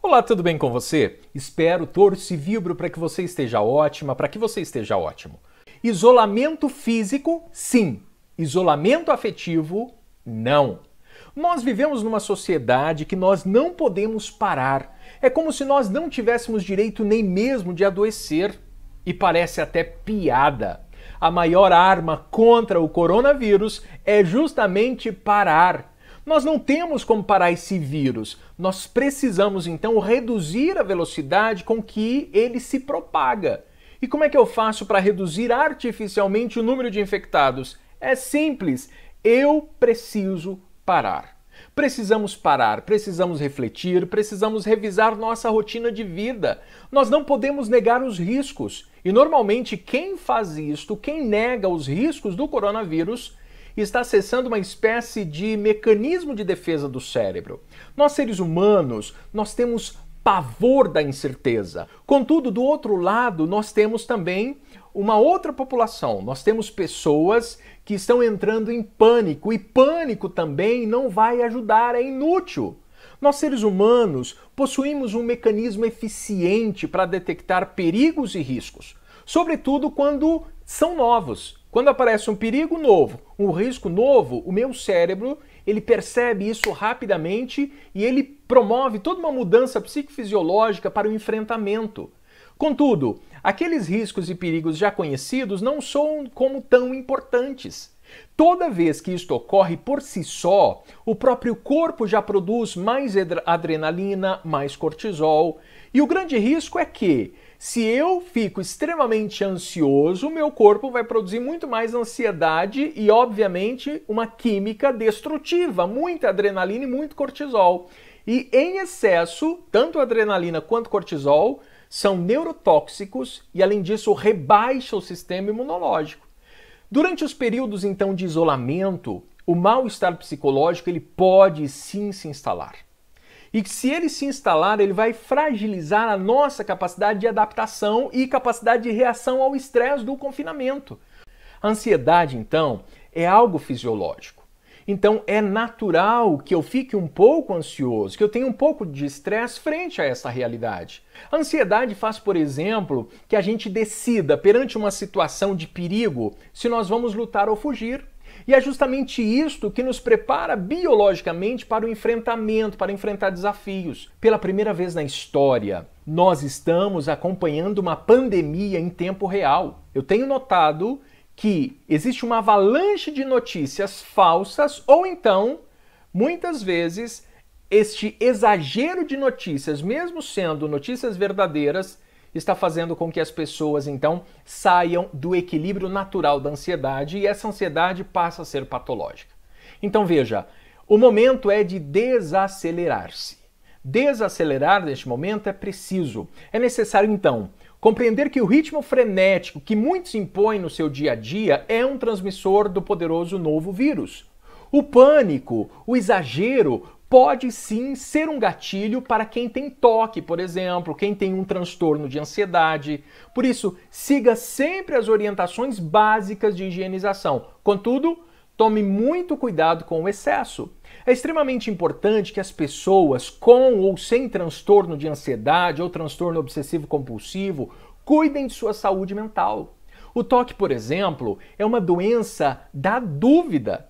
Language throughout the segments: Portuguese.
Olá, tudo bem com você? Espero, torço e vibro para que você esteja ótima, para que você esteja ótimo. Isolamento físico, sim. Isolamento afetivo, não. Nós vivemos numa sociedade que nós não podemos parar. É como se nós não tivéssemos direito nem mesmo de adoecer. E parece até piada. A maior arma contra o coronavírus é justamente parar. Nós não temos como parar esse vírus. Nós precisamos, então, reduzir a velocidade com que ele se propaga. E como é que eu faço para reduzir artificialmente o número de infectados? É simples. Eu preciso parar. Precisamos parar, precisamos refletir, precisamos revisar nossa rotina de vida. Nós não podemos negar os riscos. E normalmente quem faz isto, quem nega os riscos do coronavírus, está acessando uma espécie de mecanismo de defesa do cérebro. Nós, seres humanos, nós temos pavor da incerteza. Contudo, do outro lado, nós temos também uma outra população. Nós temos pessoas que estão entrando em pânico, e pânico também não vai ajudar, é inútil. Nós, seres humanos, possuímos um mecanismo eficiente para detectar perigos e riscos, sobretudo quando são novos. Quando aparece um perigo novo, um risco novo, o meu cérebro, ele percebe isso rapidamente e ele promove toda uma mudança psicofisiológica para o enfrentamento. Contudo, aqueles riscos e perigos já conhecidos não são como tão importantes. Toda vez que isto ocorre por si só, o próprio corpo já produz mais adrenalina, mais cortisol. E o grande risco é que, se eu fico extremamente ansioso, meu corpo vai produzir muito mais ansiedade e, obviamente, uma química destrutiva, muita adrenalina e muito cortisol. E em excesso, tanto adrenalina quanto cortisol são neurotóxicos e, além disso, rebaixa o sistema imunológico. Durante os períodos, então, de isolamento, o mal-estar psicológico ele pode sim se instalar. E se ele se instalar, ele vai fragilizar a nossa capacidade de adaptação e capacidade de reação ao estresse do confinamento. A ansiedade, então, é algo fisiológico. Então, é natural que eu fique um pouco ansioso, que eu tenha um pouco de estresse frente a essa realidade. A ansiedade faz, por exemplo, que a gente decida, perante uma situação de perigo, se nós vamos lutar ou fugir. E é justamente isto que nos prepara biologicamente para o enfrentamento, para enfrentar desafios. Pela primeira vez na história, nós estamos acompanhando uma pandemia em tempo real. Eu tenho notado que existe uma avalanche de notícias falsas ou então, muitas vezes, este exagero de notícias, mesmo sendo notícias verdadeiras, está fazendo com que as pessoas, então, saiam do equilíbrio natural da ansiedade e essa ansiedade passa a ser patológica. Então, veja, o momento é de desacelerar-se. Desacelerar neste momento é preciso. É necessário, então, compreender que o ritmo frenético que muitos impõem no seu dia a dia é um transmissor do poderoso novo vírus. O pânico, o exagero, pode sim ser um gatilho para quem tem toque, por exemplo, quem tem um transtorno de ansiedade. Por isso, siga sempre as orientações básicas de higienização. Contudo, tome muito cuidado com o excesso. É extremamente importante que as pessoas com ou sem transtorno de ansiedade ou transtorno obsessivo-compulsivo cuidem de sua saúde mental. O toque, por exemplo, é uma doença da dúvida.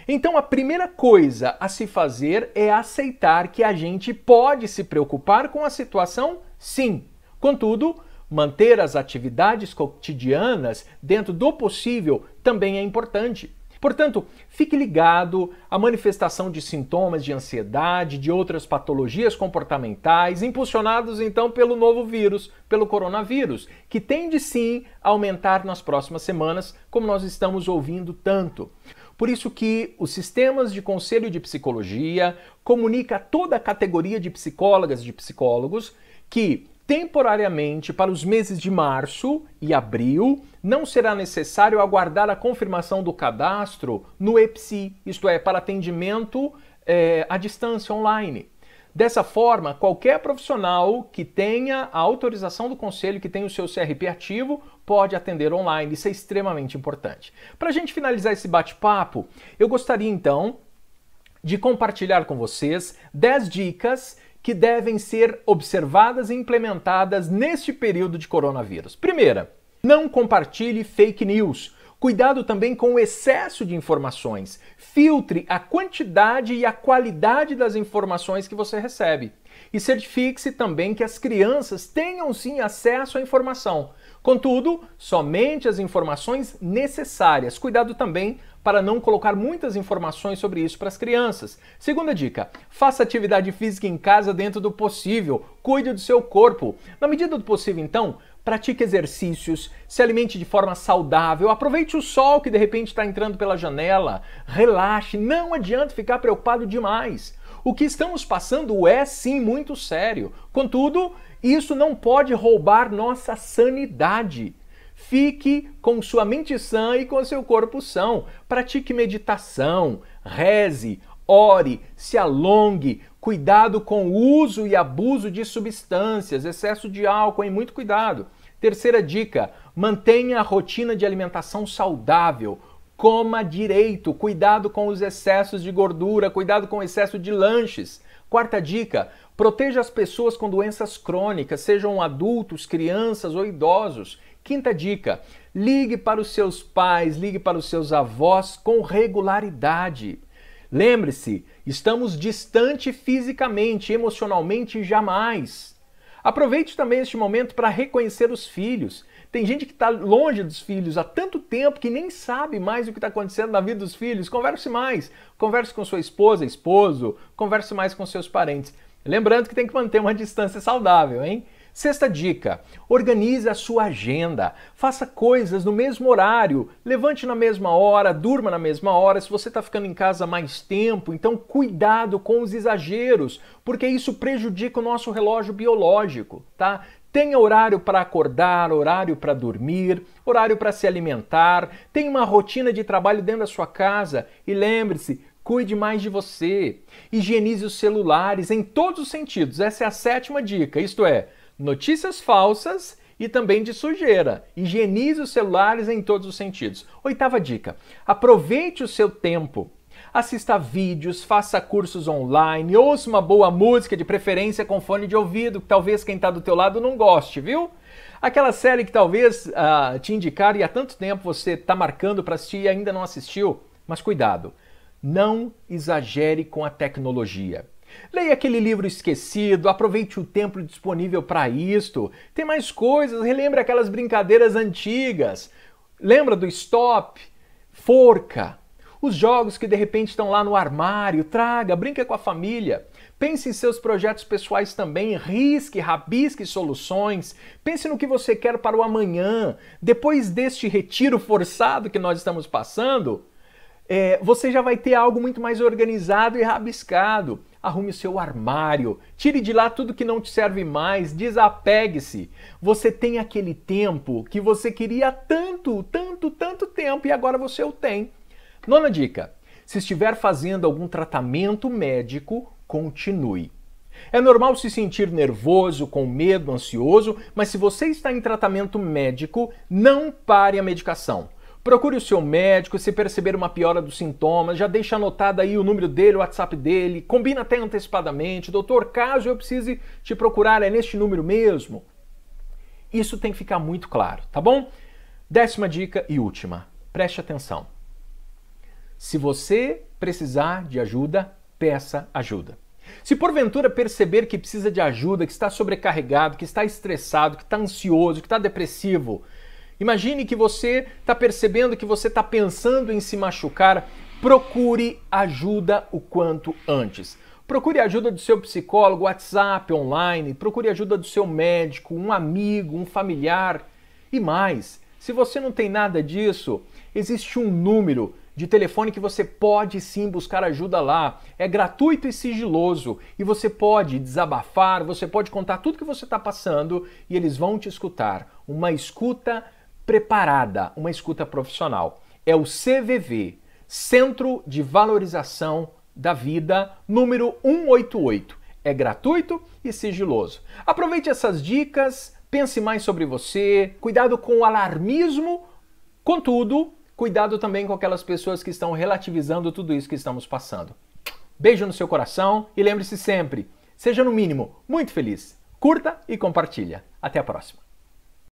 Então, a primeira coisa a se fazer é aceitar que a gente pode se preocupar com a situação, sim. Contudo, manter as atividades cotidianas dentro do possível também é importante. Portanto, fique ligado à manifestação de sintomas de ansiedade, de outras patologias comportamentais, impulsionados então pelo novo vírus, pelo coronavírus, que tende sim a aumentar nas próximas semanas, como nós estamos ouvindo tanto. Por isso que os sistemas de conselho de psicologia comunica a toda a categoria de psicólogas e de psicólogos que, temporariamente, para os meses de março e abril, não será necessário aguardar a confirmação do cadastro no EPSI, isto é, para atendimento à distância online. Dessa forma, qualquer profissional que tenha a autorização do conselho, que tenha o seu CRP ativo, pode atender online. Isso é extremamente importante. Para a gente finalizar esse bate-papo, eu gostaria então de compartilhar com vocês 10 dicas que devem ser observadas e implementadas neste período de coronavírus. Primeira, não compartilhe fake news. Cuidado também com o excesso de informações. Filtre a quantidade e a qualidade das informações que você recebe. E certifique-se também que as crianças tenham sim acesso à informação. Contudo, somente as informações necessárias. Cuidado também para não colocar muitas informações sobre isso para as crianças. Segunda dica, faça atividade física em casa dentro do possível. Cuide do seu corpo. Na medida do possível, então, pratique exercícios, se alimente de forma saudável, aproveite o sol que de repente está entrando pela janela, relaxe, não adianta ficar preocupado demais. O que estamos passando é sim muito sério. Contudo, isso não pode roubar nossa sanidade. Fique com sua mente sã e com seu corpo são. Pratique meditação, reze, ore, se alongue. Cuidado com o uso e abuso de substâncias, excesso de álcool, hein? Muito cuidado. Terceira dica, mantenha a rotina de alimentação saudável. Coma direito, cuidado com os excessos de gordura, cuidado com o excesso de lanches. Quarta dica, proteja as pessoas com doenças crônicas, sejam adultos, crianças ou idosos. Quinta dica, ligue para os seus pais, ligue para os seus avós com regularidade. Lembre-se, estamos distante fisicamente, emocionalmente jamais. Aproveite também este momento para reconhecer os filhos. Tem gente que está longe dos filhos há tanto tempo que nem sabe mais o que está acontecendo na vida dos filhos. Converse mais. Converse com sua esposa, esposo. Converse mais com seus parentes. Lembrando que tem que manter uma distância saudável, hein? Sexta dica, organize a sua agenda. Faça coisas no mesmo horário. Levante na mesma hora, durma na mesma hora. Se você está ficando em casa mais tempo, então cuidado com os exageros, porque isso prejudica o nosso relógio biológico, tá? Tenha horário para acordar, horário para dormir, horário para se alimentar. Tenha uma rotina de trabalho dentro da sua casa e lembre-se, cuide mais de você. Higienize os celulares em todos os sentidos. Essa é a sétima dica, isto é, notícias falsas e também de sujeira. Higienize os celulares em todos os sentidos. Oitava dica, aproveite o seu tempo. Assista vídeos, faça cursos online, ouça uma boa música, de preferência com fone de ouvido, que talvez quem está do teu lado não goste, viu? Aquela série que talvez te indicaram e há tanto tempo você está marcando para assistir e ainda não assistiu, mas cuidado, não exagere com a tecnologia. Leia aquele livro esquecido, aproveite o tempo disponível para isto. Tem mais coisas, relembre aquelas brincadeiras antigas. Lembra do stop, forca, os jogos que de repente estão lá no armário, traga, brinca com a família. Pense em seus projetos pessoais também, risque, rabisque soluções. Pense no que você quer para o amanhã. Depois deste retiro forçado que nós estamos passando, você já vai ter algo muito mais organizado e rabiscado. Arrume o seu armário, tire de lá tudo que não te serve mais, desapegue-se. Você tem aquele tempo que você queria tanto tempo e agora você o tem. Nona dica, se estiver fazendo algum tratamento médico, continue. É normal se sentir nervoso, com medo, ansioso, mas se você está em tratamento médico, não pare a medicação. Procure o seu médico, se perceber uma piora dos sintomas, já deixa anotado aí o número dele, o WhatsApp dele, combina até antecipadamente. Doutor, caso eu precise te procurar, é neste número mesmo? Isso tem que ficar muito claro, tá bom? 10ª dica e última, preste atenção. Se você precisar de ajuda, peça ajuda. Se porventura perceber que precisa de ajuda, que está sobrecarregado, que está estressado, que está ansioso, que está depressivo, imagine que você está percebendo que você está pensando em se machucar, procure ajuda o quanto antes. Procure ajuda do seu psicólogo, WhatsApp, online, procure ajuda do seu médico, um amigo, um familiar. E mais, se você não tem nada disso, existe um número de telefone que você pode sim buscar ajuda lá. É gratuito e sigiloso e você pode desabafar, você pode contar tudo que você está passando e eles vão te escutar. Uma escuta preparada, uma escuta profissional. É o CVV, Centro de Valorização da Vida, número 188. É gratuito e sigiloso. Aproveite essas dicas, pense mais sobre você, cuidado com o alarmismo, contudo, cuidado também com aquelas pessoas que estão relativizando tudo isso que estamos passando. Beijo no seu coração e lembre-se sempre, Seja no mínimo muito feliz. Curta e compartilha. Até a próxima.